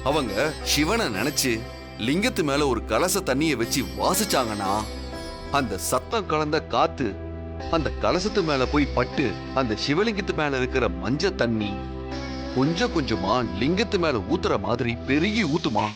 அவங்க சிவனை நினைச்சு லிங்கத்து மேல ஒரு கலச தண்ணிய வச்சு வாசிச்சாங்கன்னா அந்த சத்தம் கலந்த காத்து அந்த கலசத்து மேல போய் பட்டு அந்த சிவலிங்கத்து மேல இருக்கிற மஞ்ச தண்ணி கொஞ்சம் கொஞ்சமா லிங்கத்து மேல ஊத்துற மாதிரி பெருகி ஊத்துமா.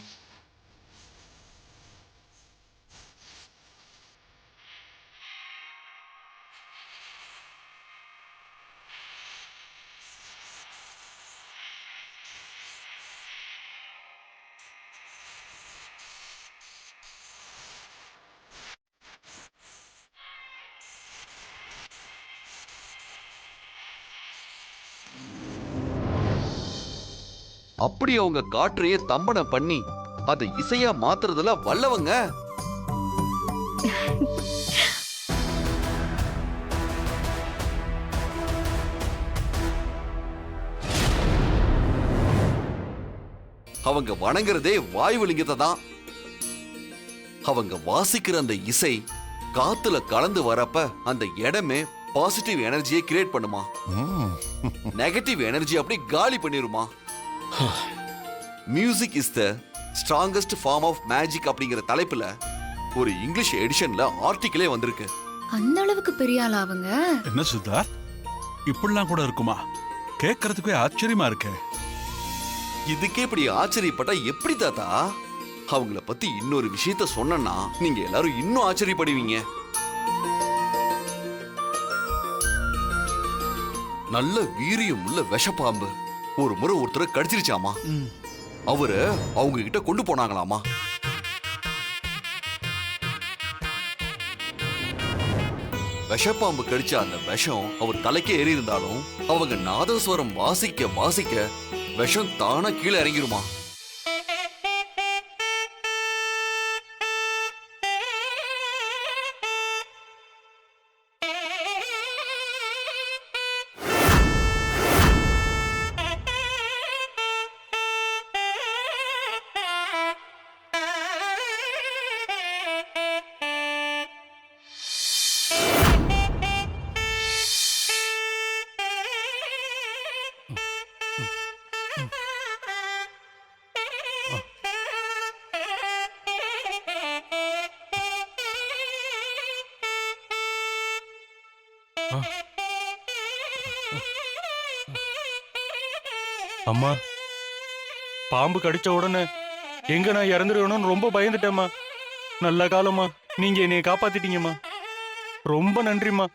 அப்படி அவங்க காற்றையே தம்பனம் பண்ணி அதை இசையா மாத்துறதுல வல்லவங்க. அவங்க வணங்குறதே வாயுலிங்கத்தை தான். அவங்க வாசிக்கிற அந்த இசை காத்துல கலந்து வரப்ப அந்த இடமே பாசிட்டிவ் எனர்ஜியை கிரியேட் பண்ணுமா, நெகட்டிவ் எனர்ஜி அப்படி காலி பண்ணிருமா. Music is the strongest form of magic அப்படிங்கிற தலைப்புல ஒரு இங்கிலீஷ் எடிஷன்ல ஆர்டிகிளே வந்திருக்கு. அந்த அளவுக்கு பெரிய ஆளா அவங்க? என்ன சித்தார்த், இப்படிலாம் கூட இருக்குமா? கேட்கறதுக்கே ஆச்சரியமா இருக்கு. இதுக்கே இப்படி ஆச்சரியப்பட்டா எப்படி தாத்தா? அவங்கள பத்தி இன்னொரு விஷயத்த சொன்னா நீங்க எல்லாரும் இன்னும் ஆச்சரியப்படுவீங்க. நல்ல வீரியம் உள்ள விஷப்பாம்பு ஒரு முறை ஒருத்தரை கடிச்சிருச்சாமா. அவரு அவங்க கிட்ட கொண்டு போனாங்களாமா. விஷப்பாம்பு கடிச்ச அந்த விஷம் அவர் தலைக்கே ஏறி இருந்தாலும் அவங்க நாதஸ்வரம் வாசிக்க வாசிக்க விஷம் தானா கீழே இறங்கிருமா. அம்மா, பாம்பு கடிச்ச உடனே எங்க நான் இறந்துருவேணும்னு ரொம்ப பயந்துட்டேம்மா. நல்ல காலம்மா, நீங்க என்னைய காப்பாத்திட்டீங்கம்மா. ரொம்ப நன்றிம்மா.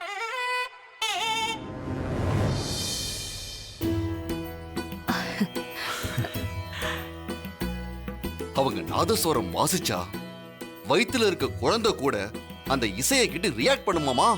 அவங்க நாதஸ்வரம் வாசிச்சா வயித்துல இருக்க குழந்தை கூட அந்த இசையை கிட்ட ரியாக்ட் பண்ணுமாமா.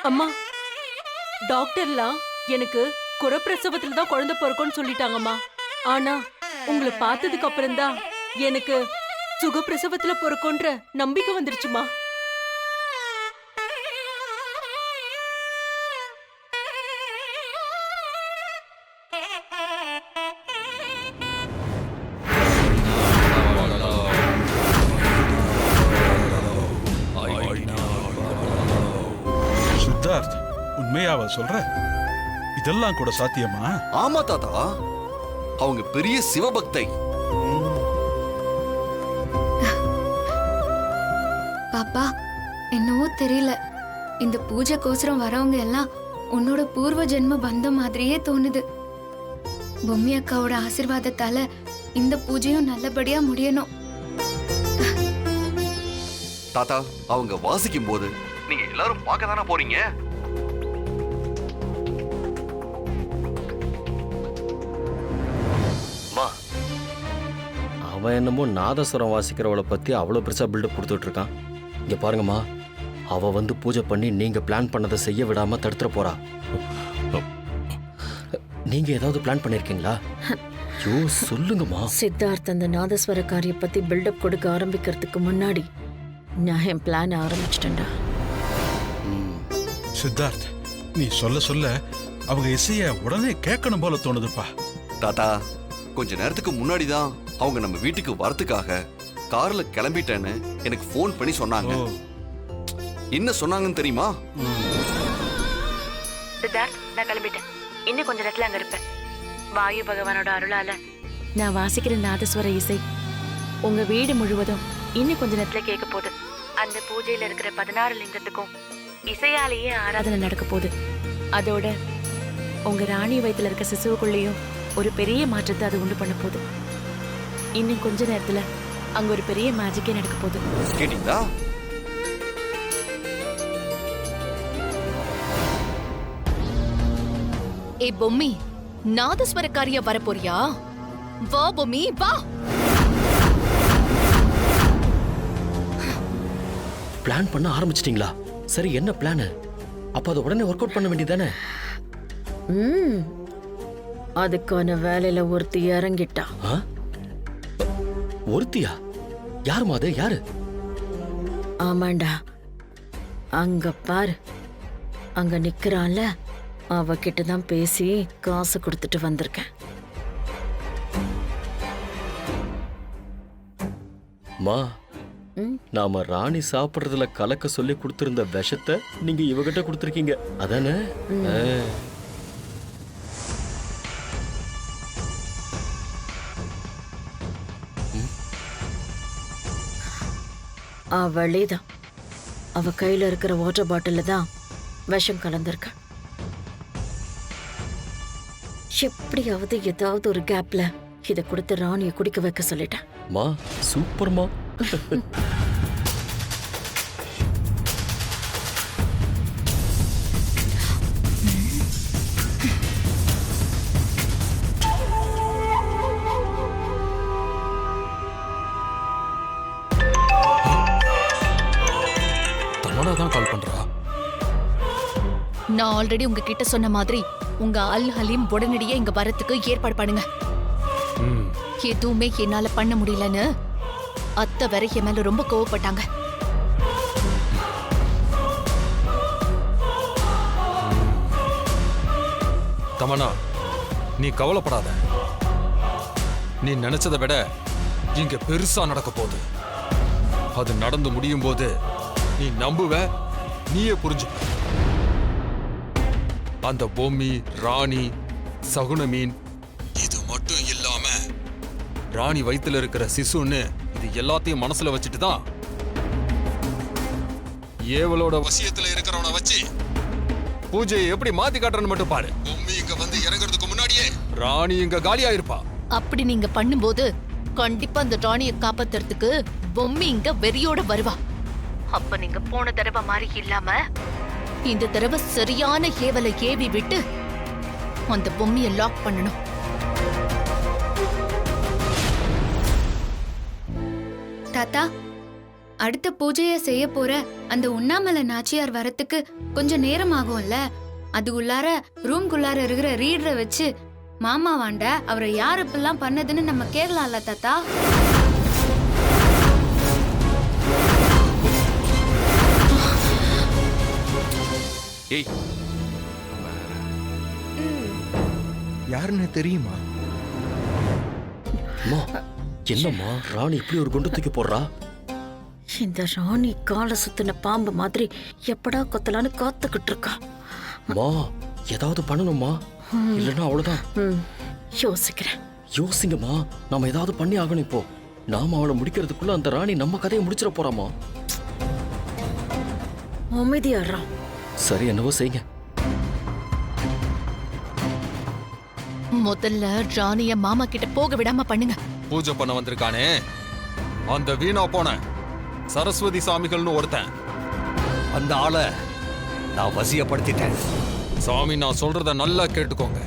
அம்மா, டாக்டர்லாம் எனக்கு குறப்பிரசவத்துல தான் குழந்தை பிறக்கும்னு சொல்லிட்டாங்கம்மா. ஆனா உங்களை பார்த்ததுக்கு அப்புறம் தான் எனக்கு சுகப்பிரசவத்துல பிறக்கும்ன்ற நம்பிக்கை வந்துருச்சுமா. சித்தார்த், உண்மையாவா சொல்ற? இதெல்லாம் கூட சாத்தியமா? ஆமா தாத்தா, அவங்க பெரிய சிவபக்தை. பாப்பா, என்னவோ தெரியல, இந்த பூஜை கோசரம் வரவங்க எல்லாம் உன்னோட பூர்வ ஜென்ம பந்தம் மாதிரியே தோணுது. பொம்மி அக்காவோட ஆசீர்வாதத்தால இந்த பூஜையும் நல்லபடியா முடியணும். தாத்தா, அவங்க வாசிக்கும் போது நீங்க எல்லாரும் பார்க்க தானே போறீங்க. அவன் என்னமோ நாதஸ்வரம் வாசிக்கிறவளை பத்தி அவ்வளோ பெருசா பில்டப் கொடுத்துட்டு இருக்கான். இங்க பாருங்கம்மா, அவ வந்து பூஜை பண்ணி நீங்க பிளான் பண்ணதை செய்ய விடாம தடுத்துற போறா. நீங்க ஏதாவது பிளான் பண்ணிருக்கீங்களா? ஐயோ சொல்லுங்கம்மா. சித்தார்த் அந்த நாதஸ்வரக்காரிய பத்தி பில்டப் கொடுக்க ஆரம்பிக்கிறதுக்கு முன்னாடி நான் என் பிளான் ஆரம்பிச்சிட்டேன்டா. சித்தார்த், நீ சொல்ல சொல்ல அவங்க இசைய உடனே கேட்கணும் போல தோணுதுப்பா. தாத்தா, கொஞ்ச நேரத்துக்கு முன்னாடி தான் அவங்க நம்ம வீட்டுக்கு வரதுக்காக கார்ல கிளம்பிட்டேன்னு எனக்கு ஃபோன் பண்ணி சொன்னாங்க. ஓ. என்ன சொன்னாங்கன்னு தெரியுமா? சித்தார்த், நான் கிளம்பிட்டேன். இன்னும் கொஞ்ச நேரத்துல அங்க இருப்பேன். வாயு பகவானோட அருளால நான் வாசிக்கிற நாதஸ்வர இசை உங்க வீடு முழுவதும் இன்னும் கொஞ்ச நேரத்துல கேட்க போகுது. அந்த பூஜையில இருக்கிற 16 லிங்கத்துக்கும் இசையாலேயே ஆராதனை நடக்க போகுது. அதோட உங்க ராணி வயித்துல இருக்க சிசுவுக்குள்ளேயும் ஒரு பெரிய மாற்றத்தை அது உண்டு பண்ண போகுது. இன்னும் கொஞ்ச நேரத்துல அங்க ஒரு பெரிய மேஜிக்கே நடக்க போகுது. கேட்டீங்களா? ஏ பொம்மி, நாதஸ்வரக்காரிய வரப்போறியா? வா பொம்மி வா. பிளான் பண்ண ஆரம்பிச்சிட்டீங்களா? சரி, என்ன பிளான்? அப்ப அதை உடனே ஒர்க் அவுட் பண்ண வேண்டியதானே? அதுக்கான வேலையில ஒருத்தி இறங்கிட்டா. ஒருத்தியா? யாருமா அது? யாரு? ஆமாண்டா, அங்க பாரு, அங்க நிக்கிறான்ல, அவகிட்ட தான் பேசி காசு கொடுத்துட்டு வந்திருக்கேன். மா, நாம ராணி சாப்பிடுறதுல கலக்க சொல்லி கொடுத்திருந்த விஷத்தை நீங்க இவகிட்ட கொடுத்துருக்கீங்க, அதானே? அவளேதான். அவ கையில இருக்கிற வாட்டர் பாட்டில தான் விஷம் கலந்திருக்க. எப்படியாவது ஏதாவது ஒரு கேப்ல இதை கொடுத்து ராணியை குடிக்க வைக்க சொல்லிட்டேன். மா, சூப்பர்மா. தமனா தான் கால் பண்றா. நான் ஆல்ரெடி உங்ககிட்ட சொன்ன மாதிரி உங்க அல் ஹலீம் உடனடியே இங்க வரத்துக்கு ஏற்பாடு பண்ணுங்க. எதுவுமே என்னால பண்ண முடியலன்னு அத்தை வேற என் மேல ரொம்ப கோவப்பட்டாங்க. தமனா, நீ கவலைப்படாத. நீ நினைச்சதை விட இங்க பெருசா நடக்க போகுது. அது நடந்து முடியும் போது நீ நம்புவ, நீயே புரிஞ்சுப்ப. அந்த பொம்மி, ராணி, சகுன மீன், இது மட்டும் இல்லாம ராணி வயித்துல இருக்கிற சிசுன்னு இது எல்லாத்தையும் மனசுல வச்சுட்டு தான் ஏவலோட வசியத்துல இருக்கிறவனை வச்சு பூஜையை எப்படி மாத்தி காட்டுறன்னு மட்டும் பாரு. பொம்மி இங்க வந்து இறங்குறதுக்கு முன்னாடியே ராணி இங்க காலியா இருப்பா. அப்படி நீங்க பண்ணும்போது கண்டிப்பா அந்த ராணியை காப்பாத்துறதுக்கு பொம்மி இங்க வெறியோட வருவா. அப்ப நீங்க போன தடவை மாதிரி இல்லாம இந்த தடவை சரியான ஏவலை ஏவி விட்டு அந்த பொம்மியை லாக் பண்ணணும். தாத்தா, அடுத்த பூஜைய செய்ய போற அந்த உண்ணாமலை நாச்சியார் வரத்துக்கு கொஞ்சம் நேரம் ஆகும்ல. அது உள்ளார ரூம்குள்ளார இருக்கிற ரீடரை வச்சு மாமா வாண்ட அவரை யார் இப்பெல்லாம் பண்ணதுன்னு நம்ம கேட்கலாம்ல தாத்தா? ஏய், யாருன்னு தெரியுமா? அம்மா, என்னம்மா ராணி இப்படி ஒரு குண்டு தூக்கி போடுறா? இந்த ராணி காலை சுத்தின பாம்பு மாதிரி எப்படா கொத்தலான்னு காத்துக்கிட்டு இருக்கா. மா, ஏதாவது பண்ணணுமா? இல்லைன்னா அவ்வளவுதான். யோசிக்கிறேன். யோசிங்கம்மா, நாம ஏதாவது பண்ணி ஆகணும். இப்போ நாம அவளை முடிக்கிறதுக்குள்ள அந்த ராணி நம்ம கதையை முடிச்சிட போறாமா? அமைதியாடுறா. சரி, என்னவோ செய்யுங்க. முதல்ல ராணிய மாமா கிட்ட போக விடாம பண்ணுங்க. பூஜை பண்ண வந்திருக்கானே அந்த வீணா போன சரஸ்வதி சாமிகள்னு ஒருத்தன், அந்த ஆளை நான் வசியப்படுத்திட்டேன். சாமி நான் சொல்றத நல்லா கேட்டுக்கோங்க.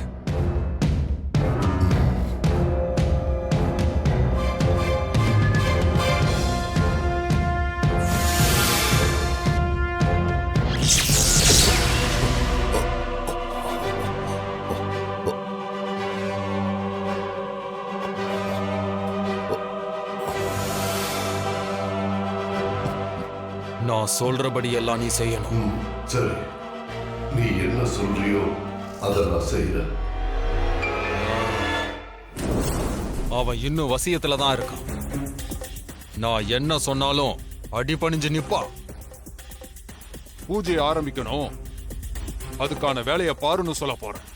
நான் சொல்றபடி எல்லாம் நீ செய்யணும். சரி, நீ என்ன சொல்றியோ அதை நான் செய்யறேன். அவன் இன்னும் வசியத்துல தான் இருக்கான். நான் என்ன சொன்னாலும் அடிபணிஞ்சு நிப்பான். பூஜை ஆரம்பிக்கணும், அதுக்கான வேலையை பாருன்னு சொல்ல போறேன்.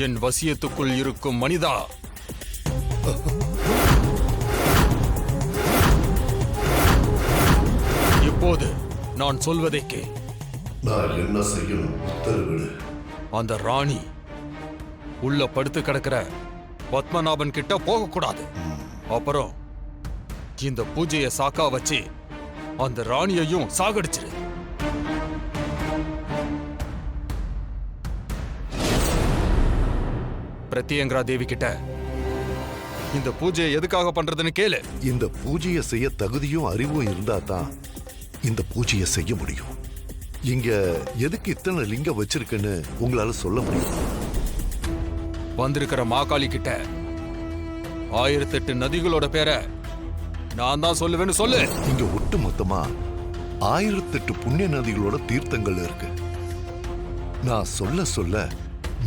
என் வசியத்துக்குள் இருக்கும் மனிதா, இப்போது நான் சொல்வதை கேள். நான் என்ன செய்யணும் உத்தரவிடு. அந்த ராணி உள்ள படுத்து கிடக்கிற பத்மநாபன் கிட்ட போகக்கூடாது. அப்புறம் இந்த பூஜையை சாக்கா வச்சு அந்த ராணியையும் சாகடிச்சிரு. பிரத்யங்கரா தேவி கிட்ட இந்த பூஜையை எதுக்காக பண்றதுன்னு கேளு. இந்த பூஜையை செய்ய தகுதியும் அறிவும் இருந்தா தான் இந்த பூஜையை செய்ய முடியும். இங்க எதுக்கு இத்தனை லிங்கம் வச்சிருக்குன்னு உங்களால சொல்ல முடியும்? வந்திருக்கிற மாகாளி கிட்ட 1008 நதிகளோட பேரை நான் தான் சொல்லுவேன்னு சொல்லு. இங்க ஒட்டு மொத்தமா 1008 புண்ணிய நதிகளோட தீர்த்தங்கள் இருக்கு. நான் சொல்ல சொல்ல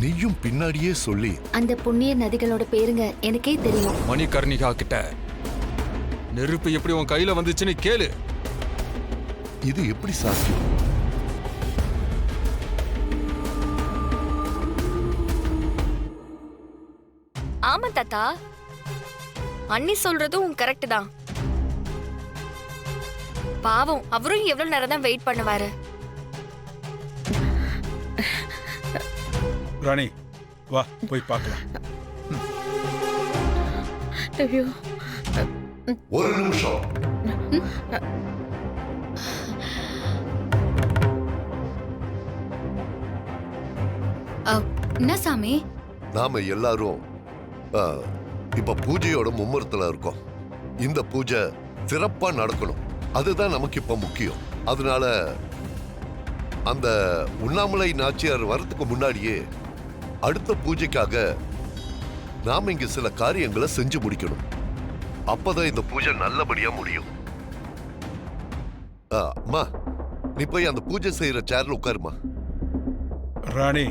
நீயும் பின்னாடியே சொல்லி அந்த புண்ணிய நதிகளோட பேருங்க எனக்கே தெரியும். மணிகர்ணிகா கிட்ட நெருப்பு எப்படி உன் கையில வந்துச்சுன்னு கேளு. இது எப்படி சாத்தியம்? ஆமா தாத்தா, அண்ணி சொல்றதும் கரெக்ட் தான். பாவம், அவரும் எவ்வளவு நேரம் தான் வெயிட் பண்ணுவாரு. ராணி வா போய் பார்க்கலாம். ஐயோ, ஒரு நிமிஷம். என்ன சாமி? நாம எல்லாரும் இப்ப பூஜையோட மும்முரத்துல இருக்கோம். இந்த பூஜை சிறப்பா நடக்கணும், அதுதான் நமக்கு இப்ப முக்கியம். அதனால அந்த உண்ணாமலை நாச்சியார் வரத்துக்கு முன்னாடியே அடுத்த பூஜைக்காக நாம இங்க சில காரியங்களை செஞ்சு முடிக்கணும். அப்பதான் இந்த பூஜை நல்லபடியா முடியும். அம்மா, நீ போய் அந்த பூஜை செய்யற சேர்ல உட்காருமா. ராணி,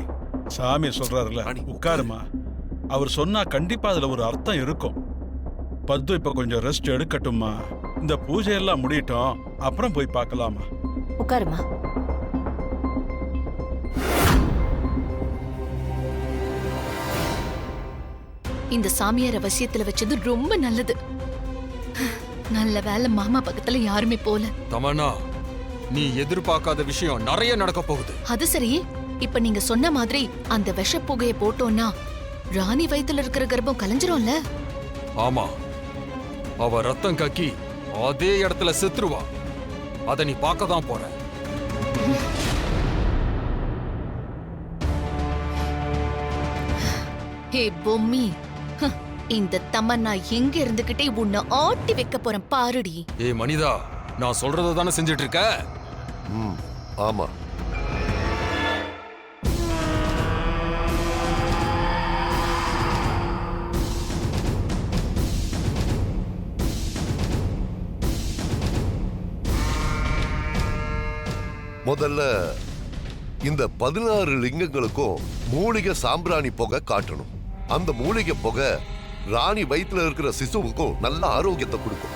சாமி சொல்றாருல, உட்காருமா. அவர் சொன்னா கண்டிப்பா அதுல ஒரு அர்த்தம் இருக்கும். பத்து இப்ப கொஞ்சம் ரெஸ்ட் எடுக்கட்டும்மா. இந்த பூஜை எல்லாம் முடியட்டும், அப்புறம் போய் பார்க்கலாமா. உட்காருமா. இந்த சாமியார் அவசியத்துல வச்சது ரொம்ப நல்லது. நல்ல வேலை மாமா பக்கத்துல யாருமே போல. தமன்னா, நீ எதிர்பார்க்காத விஷயம் நிறைய நடக்க போகுது. அது சரி, இப்ப நீங்க சொன்ன மாதிரி அந்த விஷ புகையை போட்டோம்னா ராணி வயித்துல இருக்கிற கர்ப்பம் கலைஞ்சிரும்ல? ஆமா, அவ ரத்தம் கக்கி அதே இடத்துல செத்துருவா. அத நீ பார்க்க தான் போற. ஹே பொம்மி, இந்த தமன்னா எங்க இருந்துகிட்டே உன்னை ஆட்டி வைக்க போறேன் பாருடி. ஏய் மனிதா, நான் சொல்றத தானே செஞ்சிட்டு இருக்க? ஆமா. முதல்ல இந்த 16 லிங்கங்களுக்கும் மூலிகை சாம்பிராணி புகை காட்டணும். அந்த மூலிகை புகை ராணி வயிற்றுல இருக்கிற சிசுவுக்கும் நல்ல ஆரோக்கியத்தை கொடுக்கும்.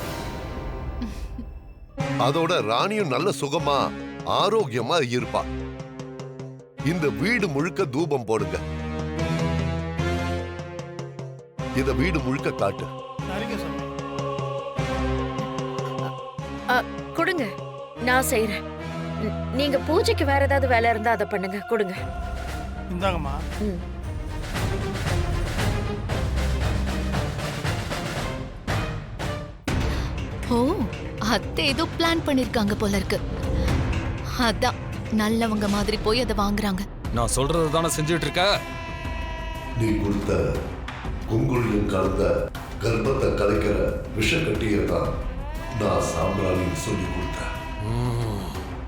அதோட ராணியும் நல்ல சுகமா ஆரோக்கியமா இருப்பா. இந்த வீடு முழுக்க தூபம் போடுங்க. இத வீடு முழுக்க காட்டு. கொடுங்க, நான் செய்யறேன். நீங்க பூஜைக்கு வேற ஏதாவது வேலை இருந்தா அதை பண்ணுங்க. கொடுங்க. இந்தாங்கம்மா. ஓ, அத்தை ஏதோ பிளான் பண்ணிருக்காங்க போல இருக்கு. அதான் நல்லவங்க மாதிரி போய் அதை வாங்குறாங்க. நான் சொல்றத தானே செஞ்சுட்டு இருக்க? நீ கொடுத்த குங்குளியம் கலந்த கர்ப்பத்தை கலைக்கிற விஷக்கட்டியை தான் நான் சாம்பிராணின்னு சொல்லி கொடுத்தேன்.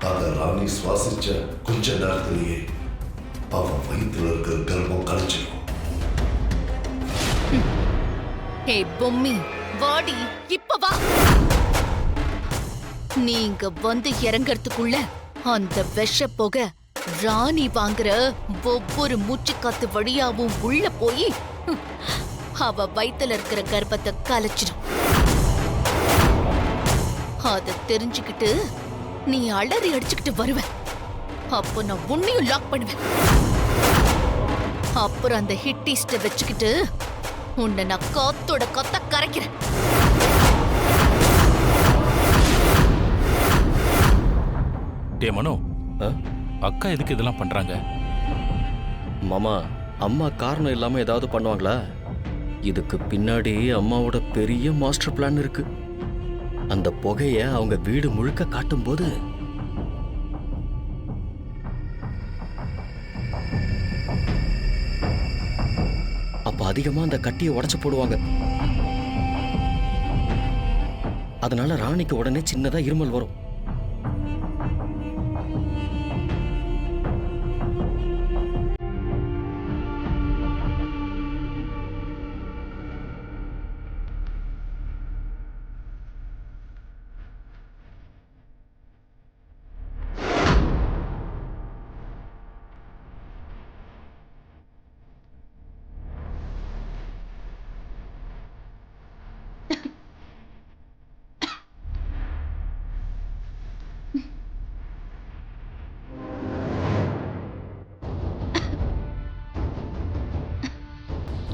அத ராணி சுவாசிச்ச கொஞ்ச நேரத்திலேயே அவன் வயிற்றுல இருக்கிற கர்ப்பம் கலைச்சிடும். ஹே பொம்மி, வாடி, இப்ப வா. நீங்க வந்து இறங்கறதுக்குள்ள அந்த விஷ புகை ராணி வாங்குற ஒவ்வொரு மூச்சுக்காத்து வழியாவும் உள்ள போய் அவ வயித்துல இருக்கிற கர்ப்பத்தை கலைச்சிடும். அத தெரிஞ்சுக்கிட்டு நீ அலறி அடிச்சுக்கிட்டு வருவ. அப்போ நான் உன்னையும் லாக் பண்ணுவேன். அப்புறம் அந்த ஹிட்டிஸ்ட வச்சுக்கிட்டு உன்னை நான் காத்தோட கத்த கரைக்கிறேன். டே மனோ, அக்கா எதுக்கு இதெல்லாம் பண்றாங்க? மாமா, அம்மா காரணம் இல்லாம ஏதாவது பண்ணுவாங்களா? இதுக்கு பின்னாடி அம்மாவோட பெரிய மாஸ்டர் பிளான் இருக்கு. அந்த புகைய அவங்க வீடு முழுக்க காட்டும்போது அப்ப அதிகமா அந்த கட்டியை உடைச்சு போடுவாங்க. அதனால ராணிக்கு உடனே சின்னதா இருமல் வரும்.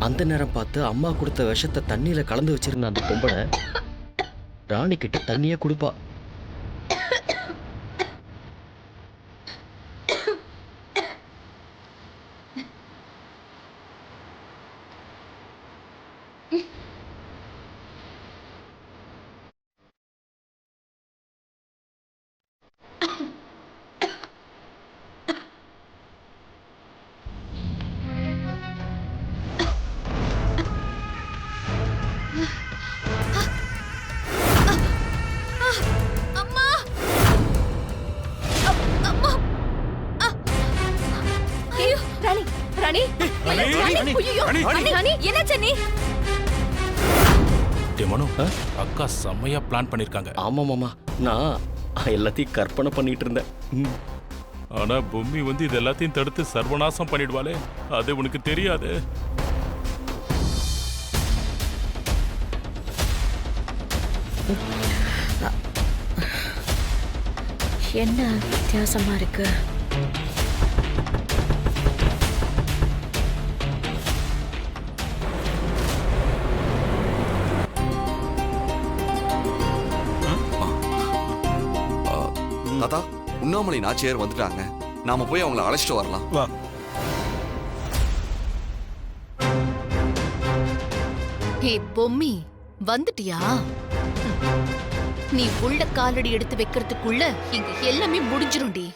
அந்த நேரம் பார்த்து அம்மா கொடுத்த விஷத்தை தண்ணியில கலந்து வச்சிருந்த அந்த பொம்பளை ராணி கிட்ட தண்ணியே குடிப்பா. அக்கா செம்மையா பிளான் பண்ணிருக்காங்க. ஆமா மாமா, நான் எல்லாத்தையும் கற்பனை பண்ணிட்டு இருந்தேன். ஆனா பொம்மி வந்து இது எல்லாத்தையும் தடுத்து சர்வநாசம் பண்ணிடுவாளே, அது உனக்கு தெரியாது. என்ன வித்தியாசமா இருக்கு? தாத்தா, உண்ணாமலை நாச்சியார் வந்துட்டாங்க. நாம போய் அவங்கள அழைச்சிட்டு வரலாம். வா. ஹே பொம்மி, வந்துட்டியா? நீ உள்ள காலடி எடுத்து வைக்கிறதுக்குள்ள இங்க எல்லாமே முடிஞ்சிரும்டி.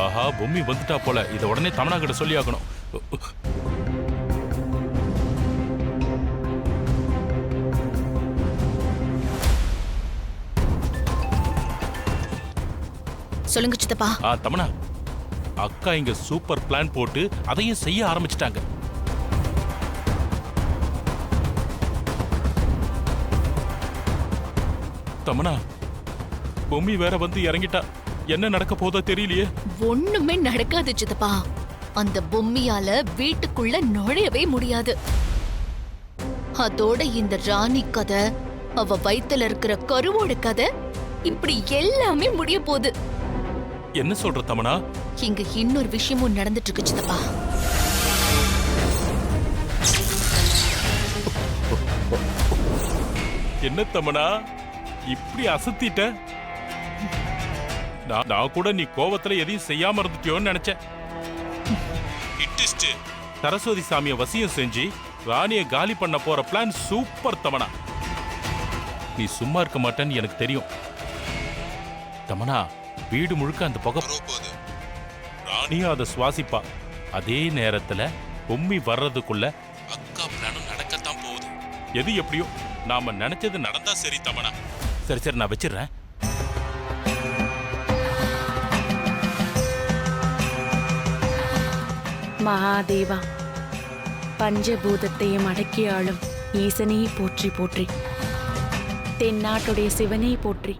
ஆஹா, பொம்மி வந்துட்டா போல. இதை உடனே தமனா கிட்ட சொல்லி ஆகணும். சொல்லுங்க சித்தப்பா. தமனா, அக்கா இங்க சூப்பர் பிளான் போட்டு அதையும் செய்ய ஆரம்பிச்சிட்டாங்க. தமனா, பொம்மி வேற வந்து இறங்கிட்டா. என்ன நடக்க போதோ தெரியலையே. ஒண்ணுமே நடக்காது சித்தப்பா. அந்த பொம்மியால வீட்டுக்குள்ள நுழையவே முடியாது. அதோட இந்த ராணி கதை, அவ வயித்துல இருக்கிற கருவோட கதை, இப்படி எல்லாமே முடிய போகுது. என்ன சொல்ற தமனா? இங்க இன்னொரு விஷயமும் நடந்துட்டு இருக்கு சித்தப்பா. என்ன தமனா இப்படி அசத்திட்ட? நான் கூட நீ கோவத்துல எதையும் செய்யாம இருந்துட்டியோன்னு நினைச்சேன். சரஸ்வதி சாமிய வசியம் செஞ்சு ராணிய காலி பண்ண போற பிளான் சூப்பர் தமனா. நீ சும்மா இருக்க மாட்டேன்னு எனக்கு தெரியும். தமனா, வீடு முழுக்க அந்த புகை போகுது. ராணியும் அதை சுவாசிப்பா. அதே நேரத்துல பொம்மி வர்றதுக்குள்ள அக்கா பிளானும் நடக்கத்தான் போகுது. எது எப்படியோ நாம நினைச்சது நடந்தா சரி தமனா. சரி சரி, நான் வச்சிடுறேன். மகாதேவா, பஞ்சபூதத்தையும் அடக்கி ஆளும் ஈசனே போற்றி போற்றி, தென்னாட்டுடைய சிவனே போற்றி.